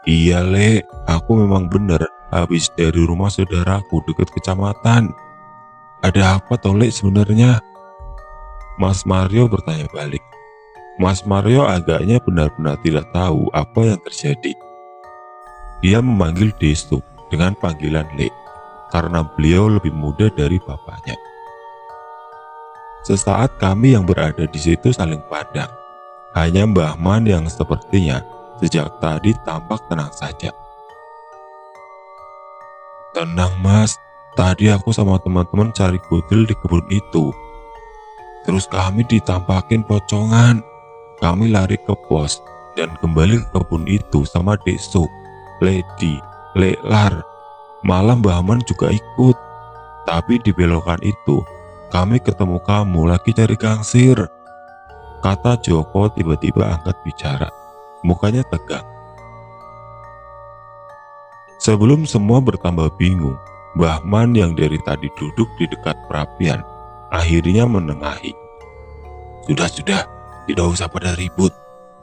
Iya Le, aku memang bener habis dari rumah saudaraku dekat kecamatan. Ada apa toh Le sebenarnya? Mas Mario bertanya balik. Mas Mario agaknya benar-benar tidak tahu apa yang terjadi. Dia memanggil Destu dengan panggilan Le, karena beliau lebih muda dari bapaknya. Sesaat kami yang berada di situ saling pandang. Hanya Mbah Man yang sepertinya sejak tadi tampak tenang saja. Tenang mas, tadi aku sama teman-teman cari kutil di kebun itu. Terus kami ditampakin pocongan. Kami lari ke pos dan kembali ke kebun itu sama Desu, Lady, Leklar. Malah Mbah Man juga ikut. Tapi di belokan itu, kami ketemu kamu lagi cari gangsir. Kata Joko tiba-tiba angkat bicara. Mukanya tegang. Sebelum semua bertambah bingung, Mbah Man yang dari tadi duduk di dekat perapian akhirnya menengahi. Sudah, tidak usah pada ribut.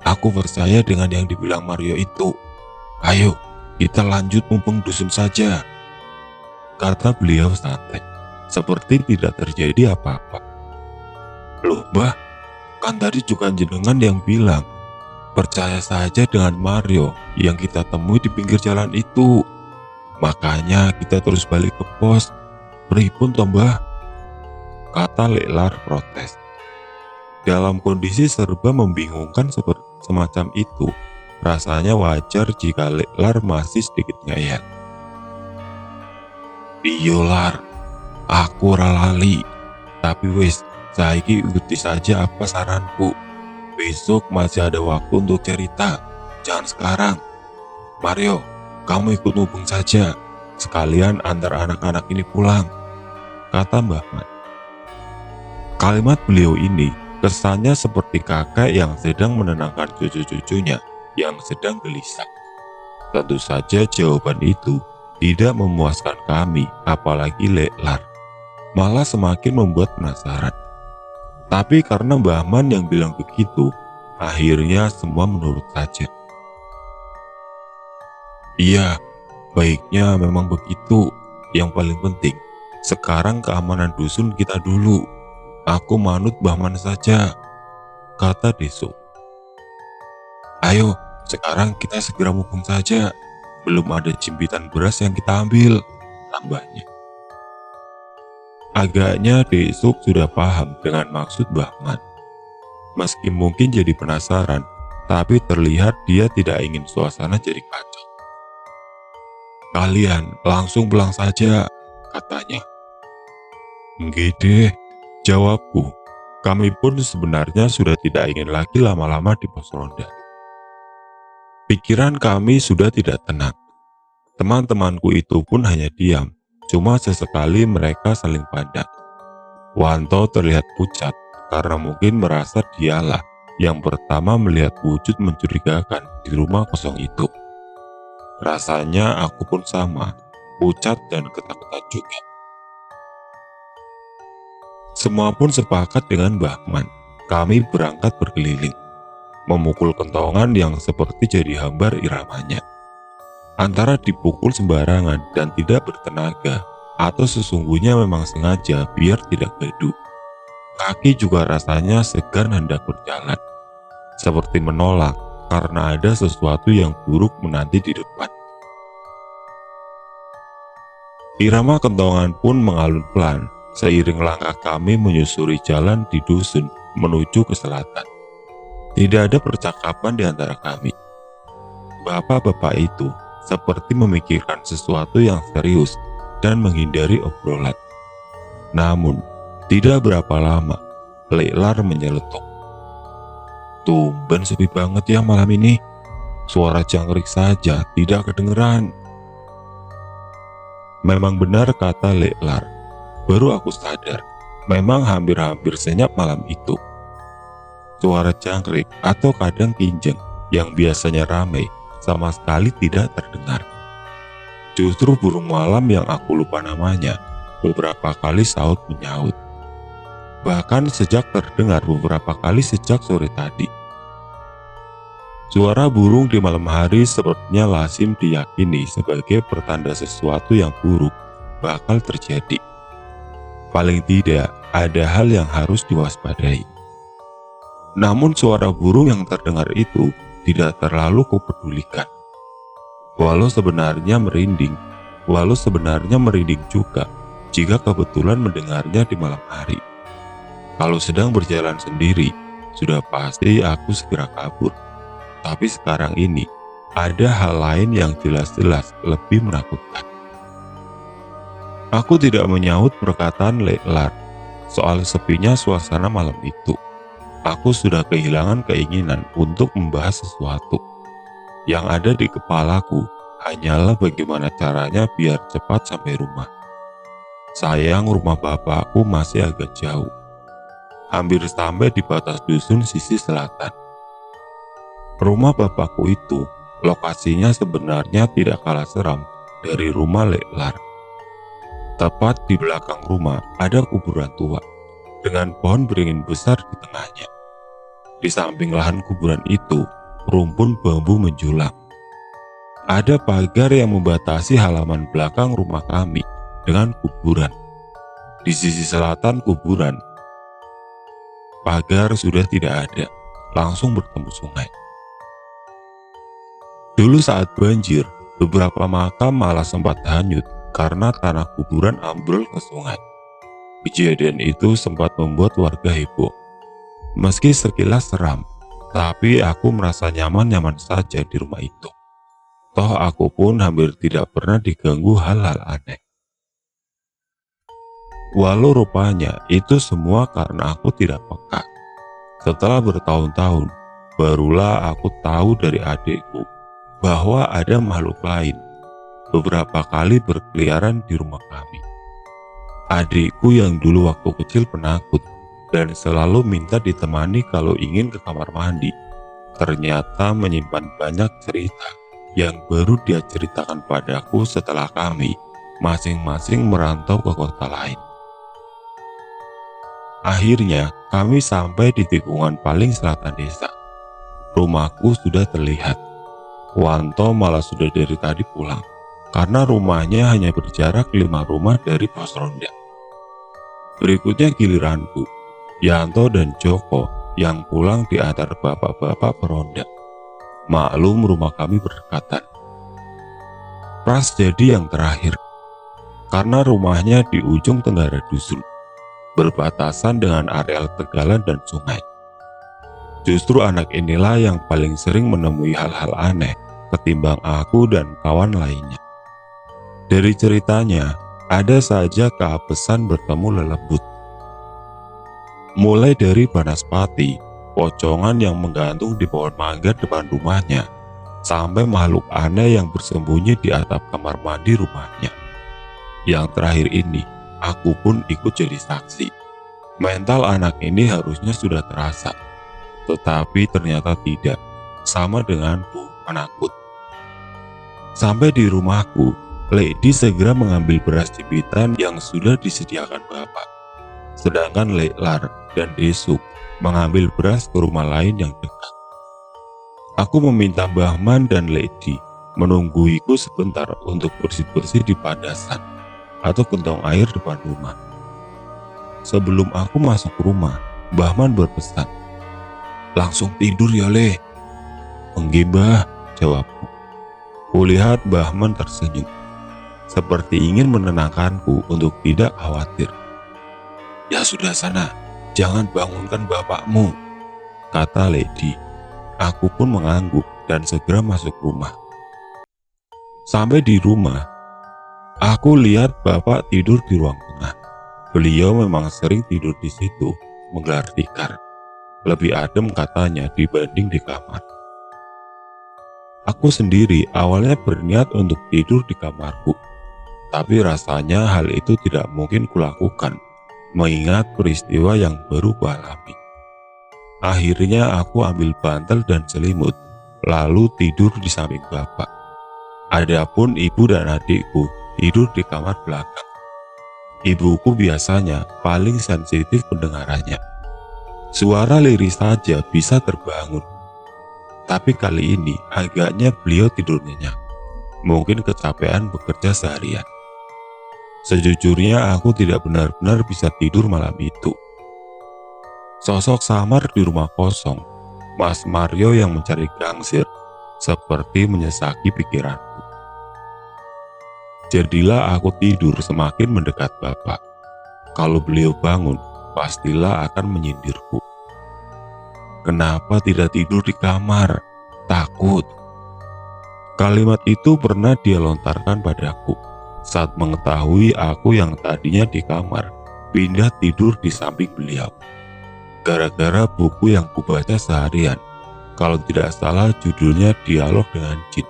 Aku percaya dengan yang dibilang Mario itu. Ayo, kita lanjut mumpung dusun saja. Kata beliau santai, seperti tidak terjadi apa-apa. Loh Mbah, kan tadi juga jenengan yang bilang percaya saja dengan Mario yang kita temui di pinggir jalan itu. Makanya kita terus balik ke pos. Pripun toh Mbah? Kata Leklar protes. Dalam kondisi serba membingungkan seperti semacam itu, rasanya wajar jika Leklar masih sedikit ngeyel. Lar, aku ora lali. Tapi wis, saiki ikuti saja apa saranku. Besok masih ada waktu untuk cerita. Jangan sekarang. Mario, kamu ikut hubung saja. Sekalian antar anak-anak ini pulang. Kata Mbah Man. Kalimat beliau ini kesannya seperti kakek yang sedang menenangkan cucu-cucunya yang sedang gelisah. Tentu saja jawaban itu tidak memuaskan kami, apalagi Leklar. Malah semakin membuat penasaran. Tapi karena Mbah Man yang bilang begitu, akhirnya semua menurut saja. Iya, baiknya memang begitu. Yang paling penting, sekarang keamanan dusun kita dulu. Aku manut Mbah Man saja, kata Desu. Ayo, sekarang kita segera mumpung saja. Belum ada jimpitan beras yang kita ambil, tambahnya. Agaknya Desuk sudah paham dengan maksud Mbah Man. Meski mungkin jadi penasaran, tapi terlihat dia tidak ingin suasana jadi kacau. Kalian langsung pulang saja, katanya. Nggih deh, jawabku. Kami pun sebenarnya sudah tidak ingin lagi lama-lama di pos ronda. Pikiran kami sudah tidak tenang. Teman-temanku itu pun hanya diam, cuma sesekali mereka saling pandang. Wanto terlihat pucat karena mungkin merasa dialah yang pertama melihat wujud mencurigakan di rumah kosong itu. Rasanya aku pun sama, pucat dan ketakutan juga. Semua pun sepakat dengan Mbah Man. Kami berangkat berkeliling, memukul kentongan yang seperti jadi hambar iramanya. Antara dipukul sembarangan dan tidak bertenaga, atau sesungguhnya memang sengaja biar tidak gaduh. Kaki juga rasanya segan hendak berjalan, seperti menolak karena ada sesuatu yang buruk menanti di depan. Irama kentongan pun mengalun pelan, seiring langkah kami menyusuri jalan di dusun menuju ke selatan. Tidak ada percakapan di antara kami. Bapak-bapak itu seperti memikirkan sesuatu yang serius dan menghindari obrolan. Namun, tidak berapa lama, Leklar menyeletuk. Tumben sepi banget ya malam ini. Suara jangkrik saja tidak kedengeran. Memang benar kata Leklar. Baru aku sadar, memang hampir-hampir senyap malam itu. Suara jangkrik atau kadang kinjeng yang biasanya ramai sama sekali tidak terdengar. Justru burung malam yang aku lupa namanya beberapa kali saut menyaut. Bahkan sejak terdengar beberapa kali sejak sore tadi. Suara burung di malam hari sepertinya lazim diyakini sebagai pertanda sesuatu yang buruk bakal terjadi. Paling tidak, ada hal yang harus diwaspadai. Namun suara burung yang terdengar itu tidak terlalu kupedulikan. Walau sebenarnya merinding juga jika kebetulan mendengarnya di malam hari. Kalau sedang berjalan sendiri, sudah pasti aku segera kabur. Tapi sekarang ini, ada hal lain yang jelas-jelas lebih menakutkan. Aku tidak menyahut perkataan Leklar soal sepinya suasana malam itu. Aku sudah kehilangan keinginan untuk membahas sesuatu. Yang ada di kepalaku hanyalah bagaimana caranya biar cepat sampai rumah. Sayang rumah bapakku masih agak jauh. Hampir sampai di batas dusun sisi selatan. Rumah bapakku itu lokasinya sebenarnya tidak kalah seram dari rumah Leklar. Tepat di belakang rumah ada kuburan tua dengan pohon beringin besar di tengahnya. Di samping lahan kuburan itu, rumpun bambu menjulang. Ada pagar yang membatasi halaman belakang rumah kami dengan kuburan. Di sisi selatan kuburan, pagar sudah tidak ada, langsung bertemu sungai. Dulu saat banjir, beberapa makam malah sempat hanyut karena tanah kuburan ambrol ke sungai. Kejadian itu sempat membuat warga heboh. Meski sekilas seram, tapi aku merasa nyaman-nyaman saja di rumah itu. Toh aku pun hampir tidak pernah diganggu hal-hal aneh. Walau rupanya itu semua karena aku tidak peka. Setelah bertahun-tahun, barulah aku tahu dari adikku bahwa ada makhluk lain beberapa kali berkeliaran di rumah kami. Adikku yang dulu waktu kecil penakut dan selalu minta ditemani kalau ingin ke kamar mandi, ternyata menyimpan banyak cerita yang baru dia ceritakan padaku setelah kami masing-masing merantau ke kota lain. Akhirnya kami sampai di tikungan paling selatan desa. Rumahku sudah terlihat. Wanto malah sudah dari tadi pulang karena rumahnya hanya berjarak 5 rumah dari pos ronda. Berikutnya giliranku, Yanto dan Joko yang pulang di antar bapak-bapak peronda. Maklum rumah kami berdekatan. Pras jadi yang terakhir, karena rumahnya di ujung tenggara dusun, berbatasan dengan areal tegalan dan sungai. Justru anak inilah yang paling sering menemui hal-hal aneh ketimbang aku dan kawan lainnya. Dari ceritanya, ada saja kehapesan bertemu lelebut. Mulai dari banaspati, pocongan yang menggantung di pohon mangga depan rumahnya, sampai makhluk aneh yang bersembunyi di atap kamar mandi rumahnya. Yang terakhir ini, aku pun ikut jadi saksi. Mental anak ini harusnya sudah terasa, tetapi ternyata tidak, sama denganku penakut. Sampai di rumahku, Lady segera mengambil beras jepitan yang sudah disediakan bapak. Sedangkan Leklar dan Desuk mengambil beras ke rumah lain yang dekat. Aku meminta Bahman dan Lady menungguiku sebentar untuk bersih-bersih di padasan atau gentong air depan rumah. Sebelum aku masuk rumah, Bahman berpesan, "Langsung tidur ya, Le." "Enggak, Bah," jawabku. Kulihat Bahman tersenyum, seperti ingin menenangkanku untuk tidak khawatir. "Ya sudah sana, jangan bangunkan bapakmu," kata Lady. Aku pun mengangguk dan segera masuk rumah. Sampai di rumah, aku lihat bapak tidur di ruang tengah. Beliau memang sering tidur di situ, menggelar tikar. Lebih adem katanya dibanding di kamar. Aku sendiri awalnya berniat untuk tidur di kamarku, tapi rasanya hal itu tidak mungkin kulakukan, mengingat peristiwa yang baru kualami. Akhirnya aku ambil bantal dan selimut, lalu tidur di samping bapak. Adapun ibu dan adikku tidur di kamar belakang. Ibuku biasanya paling sensitif pendengarannya. Suara lirih saja bisa terbangun. Tapi kali ini agaknya beliau tidur nyenyak. Mungkin kecapean bekerja seharian. Sejujurnya aku tidak benar-benar bisa tidur malam itu. Sosok samar di rumah kosong, Mas Mario yang mencari gangsir, seperti menyesaki pikiranku. Jadilah aku tidur semakin mendekat Bapak. Kalau beliau bangun, pastilah akan menyindirku. Kenapa tidak tidur di kamar? Takut. Kalimat itu pernah dia lontarkan padaku saat mengetahui aku yang tadinya di kamar pindah tidur di samping beliau. Gara-gara buku yang kubaca seharian, kalau tidak salah judulnya Dialog dengan Jin.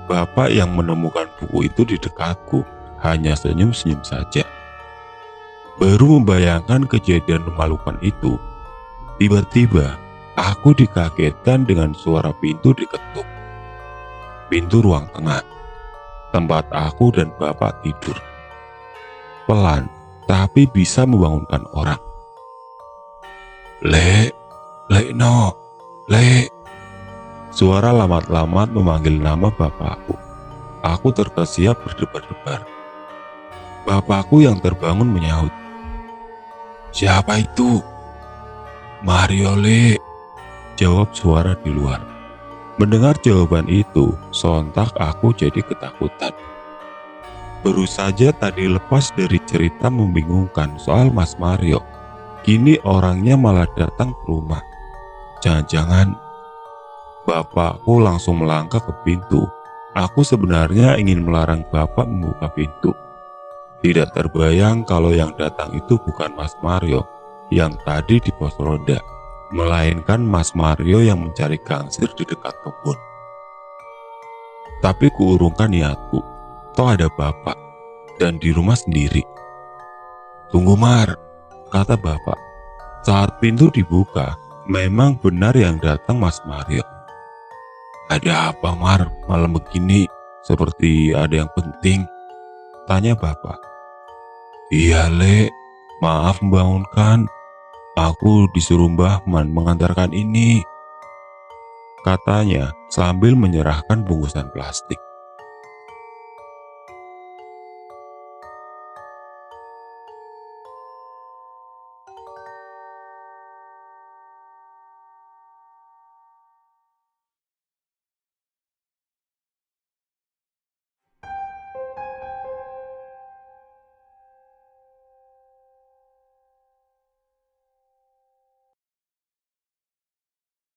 Bapak yang menemukan buku itu di dekatku hanya senyum-senyum saja. Baru membayangkan kejadian memalukan itu, tiba-tiba aku dikagetkan dengan suara pintu diketuk. Pintu ruang tengah, tempat aku dan Bapak tidur. Pelan, tapi bisa membangunkan orang. "Lek, Lekno, Lek." Suara lamat-lamat memanggil nama bapakku. Aku terkesiap berdebar-debar. Bapakku yang terbangun menyahut, "Siapa itu?" "Mario, Lek," jawab suara di luar. Mendengar jawaban itu, sontak aku jadi ketakutan. Baru saja tadi lepas dari cerita membingungkan soal Mas Mario, kini orangnya malah datang ke rumah. Jangan-jangan bapakku langsung melangkah ke pintu. Aku sebenarnya ingin melarang bapak membuka pintu. Tidak terbayang kalau yang datang itu bukan Mas Mario yang tadi di pos ronda, melainkan Mas Mario yang mencari gangsir di dekat kebun. Tapi kuurungkan niatku, toh ada bapak dan di rumah sendiri. "Tunggu Mar," kata bapak. Saat pintu dibuka, memang benar yang datang Mas Mario. "Ada apa Mar, malam begini? Seperti ada yang penting?" tanya bapak. "Iya Lek, maaf membangunkan. Aku disuruh Mbah Man mengantarkan ini," katanya sambil menyerahkan bungkusan plastik.